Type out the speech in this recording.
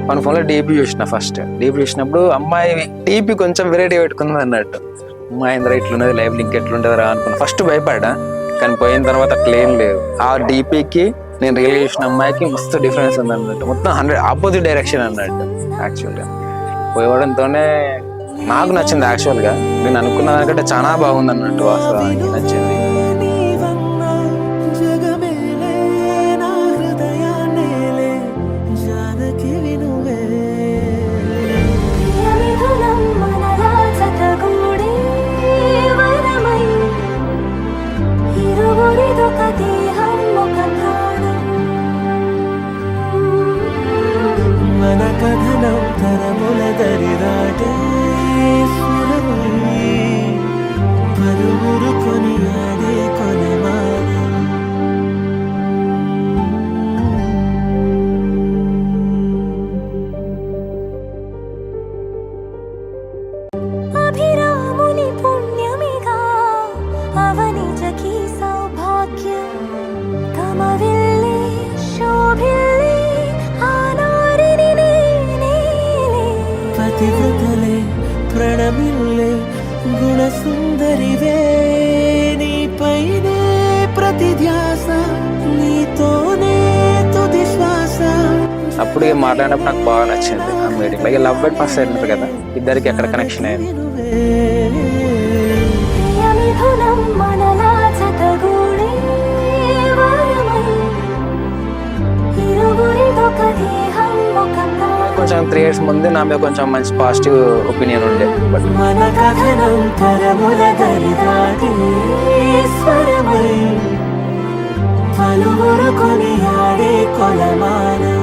మన ఫోన్లో డీపీ చూసిన ఫస్ట్ డీపీ చూసినప్పుడు అమ్మాయి డీపీ కొంచెం వెరైటీ పెట్టుకుంది అన్నట్టు. అమ్మాయి ఇంద్ర ఇట్లున్నది లైవ్ లింక్ ఎట్లుంటుంది రా అనుకున్నా. ఫస్ట్ భయపడ్డా, కానీ పోయిన తర్వాత అట్లా ఏం లేదు. ఆ డీపీకి నేను రియల్ చూసిన అమ్మాయికి మస్తు డిఫరెన్స్ ఉంది అన్నట్టు. మొత్తం 100 ఆపోజిట్ డైరెక్షన్ అన్నట్టు. యాక్చువల్గా పోయడంతోనే నాకు నచ్చింది. యాక్చువల్గా నేను అనుకున్న దానికంటే చాలా బాగుంది అన్నట్టు. వాస్తవానికి నచ్చింది. ప్రణమిల్లే గుణసుందరివే నీపైనే ప్రతి ధ్యాస నీతోనే తుది శ్వాస. అప్పుడు మాట్లాడినప్పుడు నాకు బాగా నచ్చింది ఆ meeting. Like love at first sight ఉంటుంది కదా, ఇద్దరికి ఎక్కడ కనెక్షన్ అయింది. కొంచెం 3 years ముందు నా మీద కొంచెం మంచి పాజిటివ్ ఒపీనియన్ ఉండే. బట్ మన కథనం తరముల దరిదాటి స్వరమై పలువురు కొనియాడే కొలమానం.